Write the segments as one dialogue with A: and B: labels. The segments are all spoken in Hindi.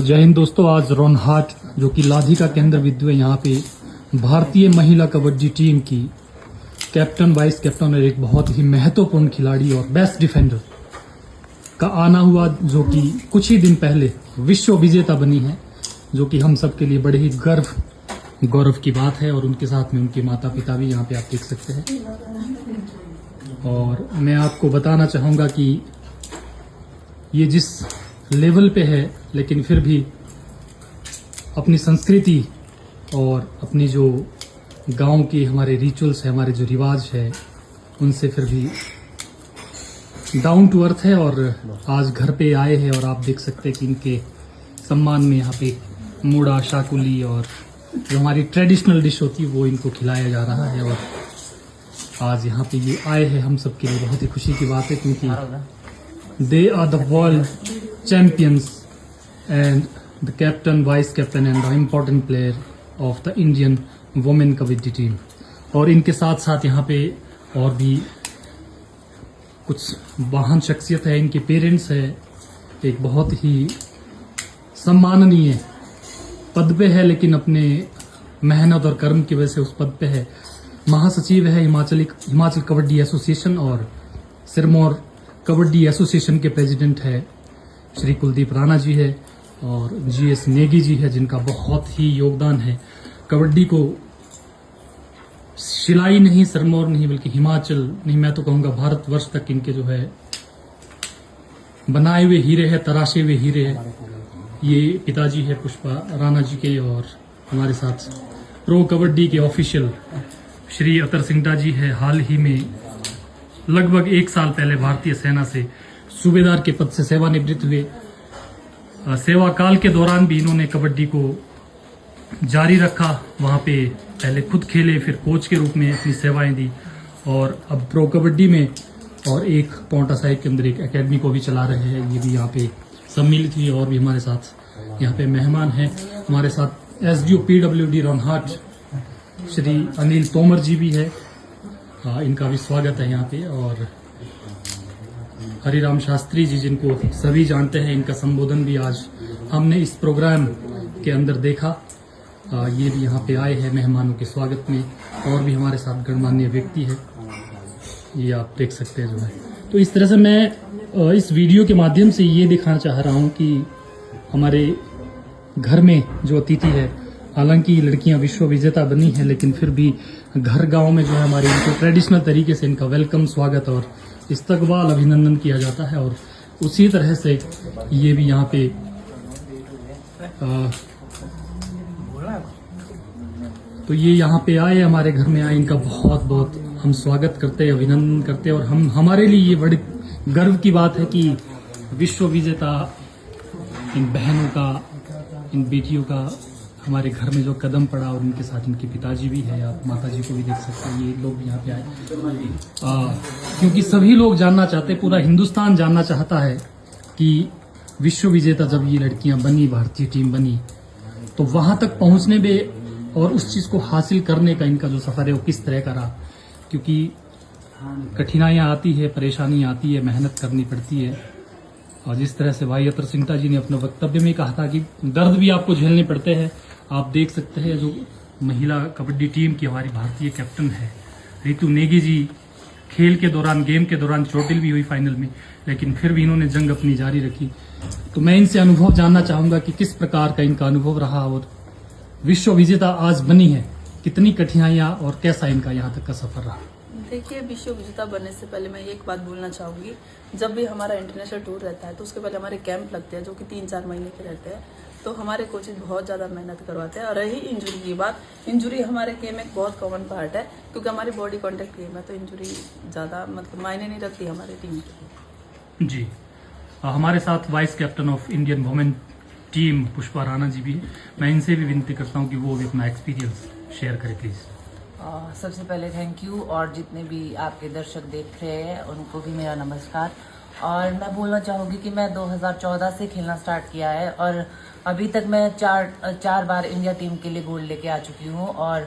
A: जय हिंद दोस्तों। आज रोनहाट जो कि लाधी का केंद्र बिंदु है, यहाँ पे भारतीय महिला कबड्डी टीम की कैप्टन, वाइस कैप्टन और एक बहुत ही महत्वपूर्ण खिलाड़ी और बेस्ट डिफेंडर का आना हुआ, जो कि कुछ ही दिन पहले विश्व विजेता बनी है, जो कि हम सब के लिए बड़े ही गौरव की बात है। और उनके साथ में उनके माता पिता भी यहाँ पे आप देख सकते हैं। और मैं आपको बताना चाहूँगा कि ये जिस लेवल पे है, लेकिन फिर भी अपनी संस्कृति और अपनी जो गांव की हमारे रिचुअल्स है, हमारे जो रिवाज है, उनसे फिर भी डाउन टू अर्थ है। और आज घर पे आए हैं और आप देख सकते हैं कि इनके सम्मान में यहाँ पे मूड़ा, शाकुली और जो हमारी ट्रेडिशनल डिश होती है वो इनको खिलाया जा रहा है। और आज यहाँ पे ये आए हैं, हम सब के लिए बहुत ही खुशी की बात है, क्योंकि they are the world champions and the captain, vice captain and the important player of the Indian women kabaddi team. और इनके साथ साथ यहाँ पे और भी कुछ महान शख्सियत है, इनके पेरेंट्स है, एक बहुत ही सम्माननीय पद पे है, लेकिन अपने मेहनत और कर्म की वजह से उस पद पे है। महासचिव है हिमाचल कबड्डी एसोसिएशन और सिरमौर कबड्डी एसोसिएशन के प्रेसिडेंट है श्री कुलदीप राणा जी है, और जीएस नेगी जी है, जिनका बहुत ही योगदान है कबड्डी को शिलाई नहीं, सिरमौर नहीं, बल्कि हिमाचल नहीं, मैं तो कहूंगा भारतवर्ष तक इनके जो है बनाए हुए हीरे है, तराशे हुए हीरे है। ये पिताजी है पुष्पा राणा जी के, और हमारे साथ प्रो कबड्डी के ऑफिशियल श्री अतर सिंगटा जी है। हाल ही में लगभग 1 साल पहले भारतीय सेना से सूबेदार के पद से सेवानिवृत्त हुए। सेवा काल के दौरान भी इन्होंने कबड्डी को जारी रखा। वहां पे पहले खुद खेले, फिर कोच के रूप में अपनी सेवाएं दी, और अब प्रो कबड्डी में और एक पौंटा साहिब के अंदर एक एकेडमी को भी चला रहे हैं। ये भी यहाँ पे सम्मिलित हुई। और भी हमारे साथ यहाँ पे मेहमान हैं। हमारे साथ एसडीओ पीडब्ल्यूडी रोनहाट श्री अनिल तोमर जी भी है, इनका भी स्वागत है यहाँ पे। और हरिराम शास्त्री जी, जिनको सभी जानते हैं, इनका संबोधन भी आज हमने इस प्रोग्राम के अंदर देखा। ये भी यहाँ पे आए हैं मेहमानों के स्वागत में। और भी हमारे साथ गणमान्य व्यक्ति है, ये आप देख सकते हैं जो है। तो इस तरह से मैं इस वीडियो के माध्यम से ये दिखाना चाह रहा हूँ कि हमारे घर में जो अतिथि है, हालांकि लड़कियां विश्व विजेता बनी हैं, लेकिन फिर भी घर गांव में जो है हमारे इनको ट्रेडिशनल तरीके से इनका वेलकम, स्वागत और इस्तकबाल, अभिनंदन किया जाता है। और उसी तरह से ये भी यहाँ पे तो ये यहाँ पे आए, हमारे घर में आए, इनका बहुत बहुत हम स्वागत करते हैं, अभिनंदन करते हैं। और हमारे लिए ये बड़ी गर्व की बात है कि विश्व विजेता इन बहनों का, इन बेटियों का हमारे घर में जो कदम पड़ा, और इनके साथ इनके पिताजी भी है, आप माता जी को भी देख सकते हैं, ये लोग यहाँ पे आए। क्योंकि सभी लोग जानना चाहते, पूरा हिंदुस्तान जानना चाहता है कि विश्व विजेता जब ये लड़कियां बनी, भारतीय टीम बनी, तो वहां तक पहुंचने में और उस चीज को हासिल करने का इनका जो सफर है वो किस तरह का रहा। क्योंकि कठिनाइयां आती है, परेशानी आती है, मेहनत करनी पड़ती है। और जिस तरह से भाई अतर सिंगटा जी ने अपने वक्तव्य में कहा था कि दर्द भी आपको झेलने पड़ते हैं। आप देख सकते हैं जो महिला कबड्डी टीम की हमारी भारतीय कैप्टन है रितु नेगी जी, खेल के दौरान, गेम के दौरान चोटिल भी हुई फाइनल में, लेकिन फिर भी इन्होंने जंग अपनी जारी रखी। तो मैं इनसे अनुभव जानना चाहूंगा कि किस प्रकार का इनका अनुभव रहा, और विश्व विजेता आज बनी है, कितनी कठिनाइयां और कैसा इनका यहाँ तक का सफर रहा।
B: देखिए, विश्व विजेता बनने से पहले मैं एक बात बोलना चाहूंगी। जब भी हमारा इंटरनेशनल टूर रहता है तो उसके पहले हमारे कैंप लगते हैं, जो कि 3-4 महीने के रहते हैं। तो हमारे कोचेज बहुत ज़्यादा मेहनत करवाते हैं। और रही इंजुरी की बात, इंजुरी हमारे गेम एक बहुत कॉमन पार्ट है, क्योंकि हमारी बॉडी कॉन्टेक्ट गेम है, तो इंजुरी ज़्यादा मतलब मायने नहीं रखती हमारी टीम के लिए।
A: जी, हमारे साथ vice captain of Indian women team Pushpa Rana ji भी है। मैं इनसे भी विनती करता हूँ कि वो भी अपना एक्सपीरियंस शेयर करें प्लीज।
C: सबसे पहले थैंक यू, और जितने भी आपके दर्शक देख रहे हैं उनको भी मेरा नमस्कार। और मैं बोलना चाहूँगी कि मैं 2014 से खेलना स्टार्ट किया है, और अभी तक मैं चार बार इंडिया टीम के लिए गोल्ड लेके आ चुकी हूँ। और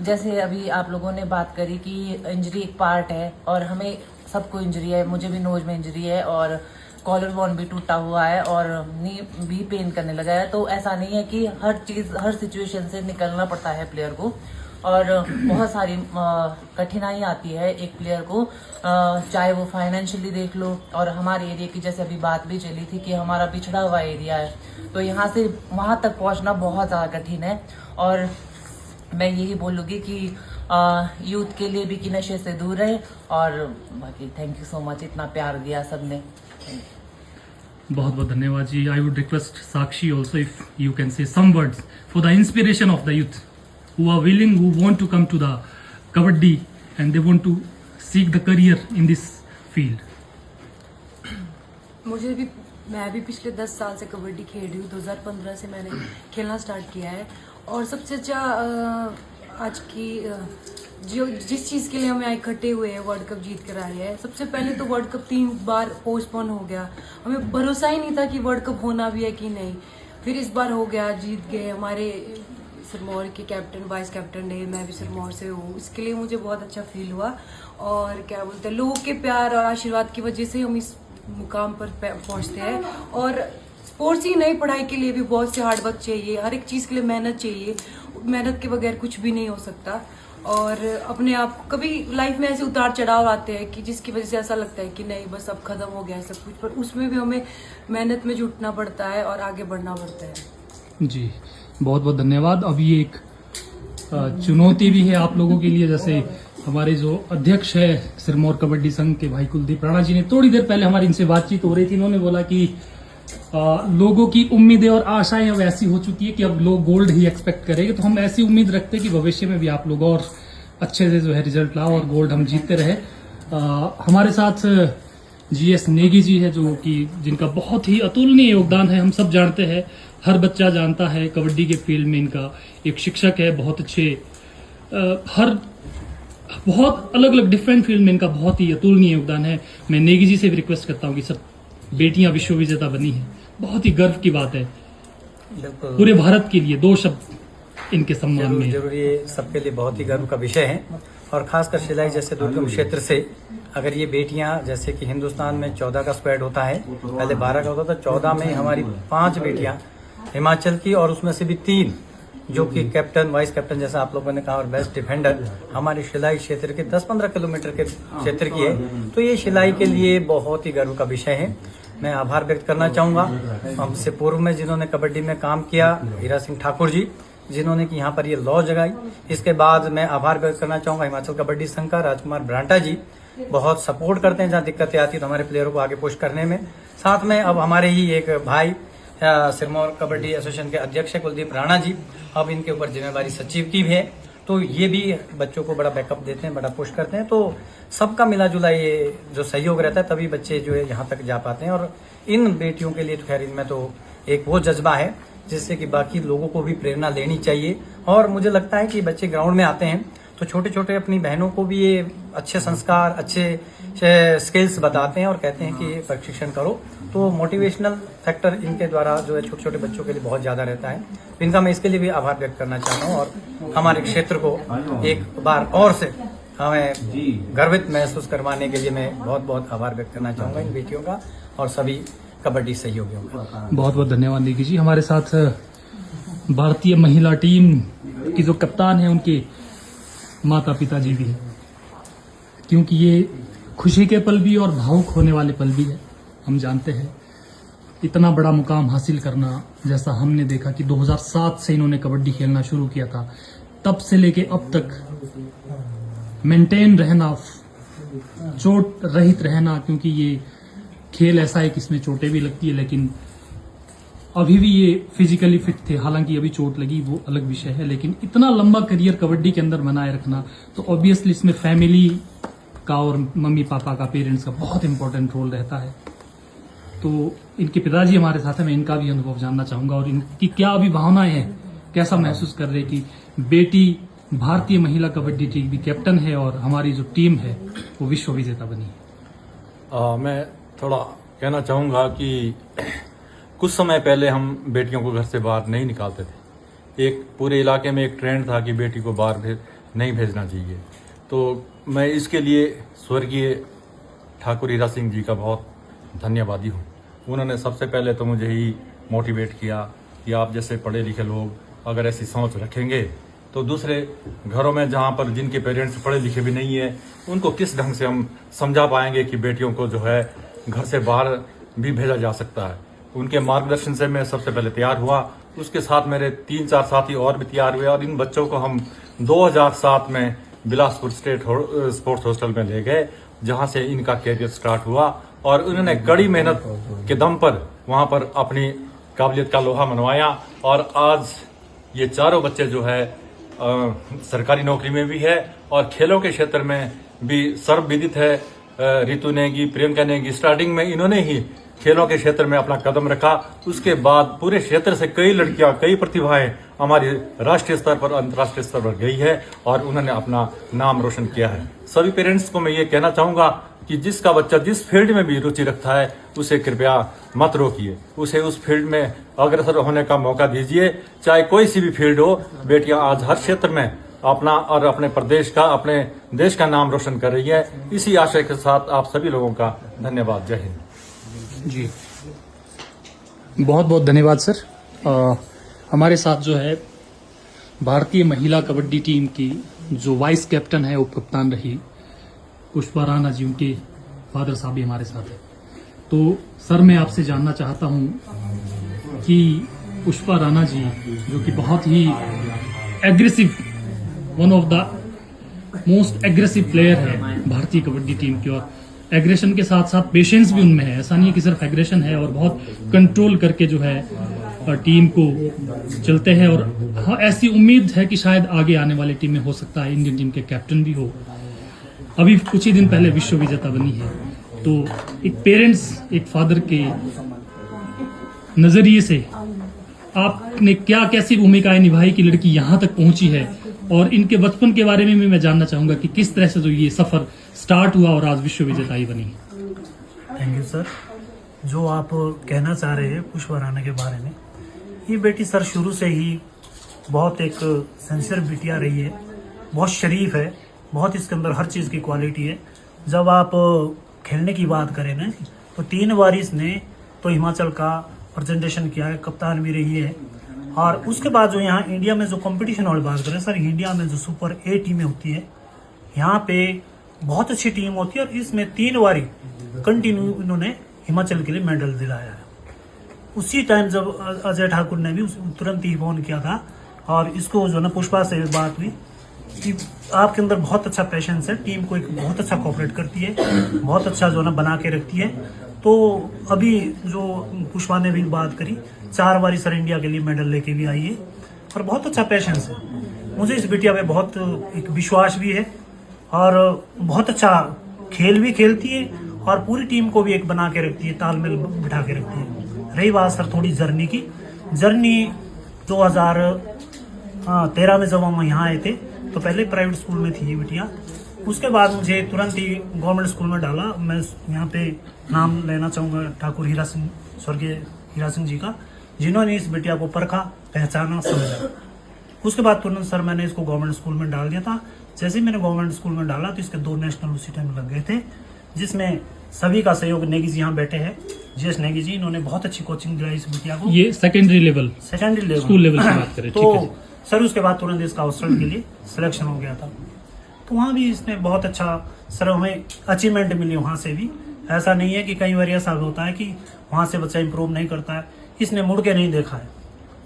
C: जैसे अभी आप लोगों ने बात करी कि इंजरी एक पार्ट है, और हमें सबको इंजरी है, मुझे भी नोज में इंजरी है, और कॉलर बोन भी टूटा हुआ है और नी भी पेन करने लगा है। तो ऐसा नहीं है कि हर सिचुएशन से निकलना पड़ता है प्लेयर को, और बहुत सारी कठिनाई आती है एक प्लेयर को, चाहे वो फाइनेंशियली देख लो, और हमारे एरिया की जैसे अभी बात भी चली थी कि हमारा पिछड़ा हुआ एरिया है, तो यहाँ से वहाँ तक पहुँचना बहुत ज़्यादा कठिन है। और मैं यही बोलूँगी कि यूथ के लिए भी कि नशे से दूर रहे, और बाकी थैंक यू सो मच, इतना प्यार दिया सबने।
A: बहुत बहुत धन्यवाद जी। I would request Sakshi also if you can say some words for the inspiration of the youth who are willing, who want to come to the kabaddi and they want to seek the career in this field.
D: मैं भी पिछले 10 साल से कबड्डी खेल रही हूँ। 2015 से मैंने खेलना स्टार्ट किया है, और सबसे अच्छा आज की जिस चीज़ के लिए हम यहाँ इकट्ठे हुए हैं, वर्ल्ड कप जीत कर आए हैं। सबसे पहले तो वर्ल्ड कप 3 बार पोस्टपोन हो गया, हमें भरोसा ही नहीं था कि वर्ल्ड कप होना भी है कि नहीं। फिर इस बार हो गया, जीत गए। हमारे सिरमौर के कैप्टन वाइस कैप्टन है, मैं भी सिरमौर से हूँ, इसके लिए मुझे बहुत अच्छा फील हुआ। और क्या बोलते हैं, लोगों के प्यार और आशीर्वाद की वजह से हम इस मुकाम पर पहुँचते हैं। और स्पोर्ट्स ही नहीं, पढ़ाई के लिए भी बहुत से हार्ड वर्क चाहिए, हर एक चीज़ के लिए मेहनत चाहिए, मेहनत के बगैर कुछ भी नहीं हो सकता। और अपने आप कभी लाइफ में ऐसे उतार चढ़ाव आते हैं कि जिसकी वजह से ऐसा लगता है कि नहीं बस अब खत्म हो गया है सब कुछ, पर उसमें भी हमें मेहनत में जुटना पड़ता है और आगे बढ़ना पड़ता है।
A: जी बहुत बहुत धन्यवाद। अब ये एक चुनौती भी है आप लोगों के लिए, जैसे हमारे जो अध्यक्ष है सिरमौर कबड्डी संघ के भाई कुलदीप राणा जी ने थोड़ी देर पहले हमारी इनसे बातचीत हो रही थी, इन्होंने बोला कि लोगों की उम्मीदें और आशाएं अब ऐसी हो चुकी है कि अब लोग गोल्ड ही एक्सपेक्ट करेंगे। तो हम ऐसी उम्मीद रखते हैं कि भविष्य में भी आप लोग और अच्छे से जो है रिजल्ट लाओ और गोल्ड हम जीतते रहे। हमारे साथ GS नेगी जी है, जो कि जिनका बहुत ही अतुलनीय योगदान है, हम सब जानते हैं, हर बच्चा जानता है कबड्डी के फील्ड में इनका एक शिक्षक है, बहुत अच्छे बहुत अलग अलग डिफरेंट फील्ड में इनका बहुत ही अतुलनीय योगदान है। मैं नेगी जी से भी रिक्वेस्ट करता हूँ कि सब बेटियां विश्व विजेता बनी है, बहुत ही गर्व की बात है पूरे भारत के लिए। 2 शब्द इनके सम्मान में
E: जरूर ये सबके लिए बहुत ही गर्व का विषय है, और खासकर शिलाई जैसे दुर्गम क्षेत्र से अगर ये बेटियां, जैसे कि हिंदुस्तान में 14 का स्क्वाड होता है, पहले 12 का होता था, 14 में हमारी 5 बेटियां हिमाचल की, और उसमें से भी 3 जो कि कैप्टन वाइस कैप्टन जैसा आप लोगों ने कहा, और बेस्ट डिफेंडर हमारे शिलाई क्षेत्र के 10-15 किलोमीटर के क्षेत्र की है। तो ये शिलाई के लिए बहुत ही गर्व का विषय है। मैं आभार व्यक्त करना चाहूँगा हमसे पूर्व में जिन्होंने कबड्डी में काम किया, हीरा सिंह ठाकुर जी, जिन्होंने कि यहाँ पर ये लॉ जगाई। इसके बाद मैं आभार व्यक्त करना चाहूँगा हिमाचल कबड्डी संघ का, राजकुमार ब्रांटा जी, बहुत सपोर्ट करते हैं जहाँ दिक्कतें आती है तो हमारे प्लेयरों को आगे पुश करने में। साथ में अब हमारे ही एक भाई सिरमौर कबड्डी एसोसिएशन के अध्यक्ष है कुलदीप राणा जी, अब इनके ऊपर जिम्मेवारी सचिव की भी है, तो ये भी बच्चों को बड़ा बैकअप देते हैं, बड़ा पुश करते हैं। तो सबका मिला जुला ये जो सहयोग रहता है तभी बच्चे जो है यहाँ तक जा पाते हैं। और इन बेटियों के लिए तो खैर इनमें तो एक वो जज्बा है जिससे कि बाकी लोगों को भी प्रेरणा लेनी चाहिए। और मुझे लगता है कि बच्चे ग्राउंड में आते हैं तो छोटे छोटे अपनी बहनों को भी ये अच्छे संस्कार, अच्छे स्किल्स बताते हैं और कहते हैं कि प्रशिक्षण करो। तो मोटिवेशनल फैक्टर इनके द्वारा जो है छोटे छोटे बच्चों के लिए बहुत ज्यादा रहता है। तो इनका मैं इसके लिए भी आभार व्यक्त करना चाहता हूँ, और हमारे क्षेत्र को एक बार और से हमें गर्वित महसूस करवाने के लिए मैं बहुत बहुत आभार व्यक्त करना चाहूँगा इन बेटियों का और सभी कबड्डी सहयोगियों का।
A: बहुत बहुत धन्यवाद निकी जी। हमारे साथ भारतीय महिला टीम की जो कप्तान है उनके माता पिता जी भी हैं, क्योंकि ये खुशी के पल भी और भावुक होने वाले पल भी है। हम जानते हैं इतना बड़ा मुकाम हासिल करना, जैसा हमने देखा कि 2007 से इन्होंने कबड्डी खेलना शुरू किया था, तब से लेके अब तक मेंटेन रहना, चोट रहित रहना, क्योंकि ये खेल ऐसा है कि इसमें चोटें भी लगती है, लेकिन अभी भी ये फिजिकली फिट थे। हालांकि अभी चोट लगी वो अलग विषय है, लेकिन इतना लंबा करियर कबड्डी के अंदर बनाए रखना, तो ऑब्वियसली इसमें फैमिली का और मम्मी पापा का, पेरेंट्स का बहुत इंपॉर्टेंट रोल रहता है। तो इनके पिताजी हमारे साथ हैं, मैं इनका भी अनुभव जानना चाहूंगा और इनकी क्या अभी भावनाएं हैं, कैसा महसूस कर रहे कि बेटी भारतीय महिला कबड्डी टीम की कैप्टन है और हमारी जो टीम है वो विश्व विजेता बनी है।
F: मैं थोड़ा कहना चाहूँगा कि कुछ समय पहले हम बेटियों को घर से बाहर नहीं निकालते थे। एक पूरे इलाके में एक ट्रेंड था कि बेटी को बाहर नहीं भेजना चाहिए। तो मैं इसके लिए स्वर्गीय ठाकुर हीरा सिंह जी का बहुत धन्यवादी हूँ। उन्होंने सबसे पहले तो मुझे ही मोटिवेट किया कि आप जैसे पढ़े लिखे लोग अगर ऐसी सोच रखेंगे तो दूसरे घरों में जहाँ पर जिनके पेरेंट्स पढ़े लिखे भी नहीं है उनको किस ढंग से हम समझा पाएंगे कि बेटियों को जो है घर से बाहर भी भेजा जा सकता है। उनके मार्गदर्शन से मैं सबसे पहले तैयार हुआ, उसके साथ मेरे 3-4 साथी और भी तैयार हुए और इन बच्चों को हम 2007 में बिलासपुर स्टेट स्पोर्ट्स हॉस्टल में ले गए, जहां से इनका कैरियर स्टार्ट हुआ और उन्होंने कड़ी मेहनत के दम पर वहां पर अपनी काबिलियत का लोहा मनवाया और आज ये चारों बच्चे जो है सरकारी नौकरी में भी है और खेलों के क्षेत्र में भी सर्वविदित है। रितु नेगी, प्रियंका नेगी, स्टार्टिंग में इन्होंने ही खेलों के क्षेत्र में अपना कदम रखा। उसके बाद पूरे क्षेत्र से कई लड़कियां, कई प्रतिभाएं हमारे राष्ट्रीय स्तर पर, अंतर्राष्ट्रीय स्तर पर गई है और उन्होंने अपना नाम रोशन किया है। सभी पेरेंट्स को मैं ये कहना चाहूंगा कि जिसका बच्चा जिस फील्ड में भी रुचि रखता है उसे कृपया मत रोकिए, उसे उस फील्ड में अग्रसर होने का मौका दीजिए, चाहे कोई सी भी फील्ड हो। बेटियां आज हर क्षेत्र में अपना और अपने प्रदेश का, अपने देश का नाम रोशन कर रही है। इसी आशय के साथ आप सभी लोगों का धन्यवाद। जय हिंद।
A: जी, बहुत बहुत धन्यवाद सर। हमारे साथ जो है भारतीय महिला कबड्डी टीम की जो वाइस कैप्टन है, उप कप्तान रही पुष्पा राणा जी, उनके फादर साहब भी हमारे साथ हैं। तो सर मैं आपसे जानना चाहता हूं कि पुष्पा राणा जी जो कि बहुत ही aggressive, one of the most aggressive player है भारतीय कबड्डी टीम की, और एग्रेशन के साथ साथ पेशेंस भी उनमें है। ऐसा नहीं है कि सिर्फ एग्रेशन है, और बहुत कंट्रोल करके जो है टीम को चलते हैं। और हाँ, ऐसी उम्मीद है कि शायद आगे आने वाली टीम में हो सकता है इंडियन टीम के कैप्टन भी हो। अभी कुछ ही दिन पहले विश्व विजेता बनी है। तो एक पेरेंट्स, एक फादर के नजरिए से आपने क्या कैसी भूमिकाएं निभाई कि लड़की यहां तक पहुंची है, और इनके बचपन के बारे में भी मैं जानना चाहूंगा कि किस तरह से जो ये सफर स्टार्ट हुआ और आज विश्व विजेता ही बनी।
G: Thank you sir. जो आप कहना चाह रहे हैं पुष्पा राणा के बारे में, ये बेटी सर शुरू से ही बहुत एक सिंसियर बिटिया रही है, बहुत शरीफ है, बहुत इसके अंदर हर चीज़ की क्वालिटी है। जब आप खेलने की बात करें ना, तो 3 बार इसने तो हिमाचल का प्रेजेंटेशन किया है, कप्तान भी रही है। और उसके बाद जो यहाँ इंडिया में जो कंपटीशन वाली बात करें सर, इंडिया में जो सुपर ए टीमें होती है, यहाँ पे बहुत अच्छी टीम होती है और इसमें 3 बारी कंटिन्यू इन्होंने हिमाचल के लिए मेडल दिलाया है। उसी टाइम जब अजय ठाकुर ने भी तुरंत ही फोन किया था और इसको जो ना पुष्पा से बात हुई कि आपके अंदर बहुत अच्छा पैशंस है, टीम को एक बहुत अच्छा कोऑपरेट करती है, बहुत अच्छा जो ना बना के रखती है। तो अभी जो पुष्पा ने भी बात करी, 4 बारी सर इंडिया के लिए मेडल लेके भी आई है और बहुत अच्छा पैशंस है। मुझे इस बिटिया पे बहुत एक विश्वास भी है और बहुत अच्छा खेल भी खेलती है और पूरी टीम को भी एक बना के रखती है, तालमेल बिठा के रखती है। रही बात सर थोड़ी जर्नी की, जर्नी 2013 में जब हम यहाँ आए थे तो पहले प्राइवेट स्कूल में थी ये बिटिया। उसके बाद मुझे तुरंत ही गवर्नमेंट स्कूल में डाला। मैं यहाँ पे नाम लेना चाहूँगा ठाकुर हीरा सिंह, स्वर्गीय हीरा सिंह जी का, जिन्होंने इस बिटिया को परखा, पहचाना, समझा। उसके बाद तुरंत सर मैंने इसको गवर्नमेंट स्कूल में डाल दिया था। जैसे ही मैंने गवर्नमेंट स्कूल में डाला तो इसके 2 नेशनल उसी टाइम लग गए थे, जिसमें सभी का सहयोग नेगी जी यहाँ बैठे हैं, जीएस नेगी जी, इन्होंने बहुत अच्छी कोचिंग दिलाई इस बिटिया को।
A: ये सेकेंडरी लेवल स्कूल लेवल की बात करें, ठीक है।
G: तो सर उसके बाद तुरंत इसका हॉस्टल के लिए सिलेक्शन हो गया था, तो वहाँ भी इसने बहुत अच्छा सर हमें अचीवमेंट मिली वहाँ से भी। ऐसा नहीं है कि कई बार ऐसा होता है कि वहाँ से बच्चा इम्प्रूव नहीं करता है, इसने मुड़ के नहीं देखा है।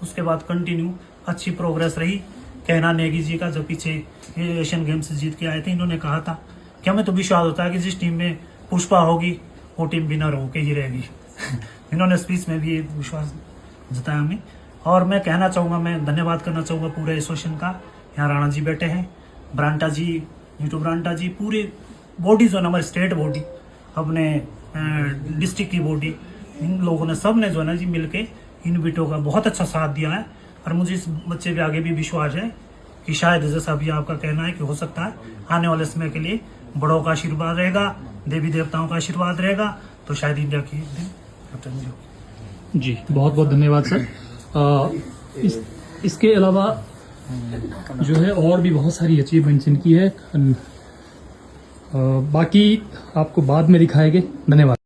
G: उसके बाद कंटिन्यू अच्छी प्रोग्रेस रही। कहना नेगी जी का, जो पीछे एशियन गेम्स जीत के आए थे, इन्होंने कहा था कि हमें तो विश्वास होता है कि जिस टीम में पुष्पा होगी वो टीम विनर होके ही रहेगी। इन्होंने स्पीच में भी विश्वास जताया हमें। और मैं कहना चाहूँगा, मैं धन्यवाद करना चाहूँगा पूरे एसोसिएशन का। यहाँ राणा जी बैठे हैं, ब्रांटा जी, नीटू ब्रांटा जी, पूरे बॉडी जो है हमारी स्टेट बॉडी, अपने डिस्ट्रिक्ट की बॉडी, इन लोगों ने सब ने जो है ना जी मिलके इन बेटों का बहुत अच्छा साथ दिया है। और मुझे इस बच्चे पे आगे भी विश्वास है कि शायद जैसा भी आपका कहना है कि हो सकता है आने वाले समय के लिए बड़ों का आशीर्वाद रहेगा, देवी देवताओं का आशीर्वाद रहेगा, तो शायद इंडिया की दिन कैप्टन जी होगी।
A: जी, बहुत बहुत धन्यवाद सर। इसके अलावा जो है और भी बहुत सारी अचीवमेंट्स इनकी है, बाकी आपको बाद में दिखाएंगे। धन्यवाद।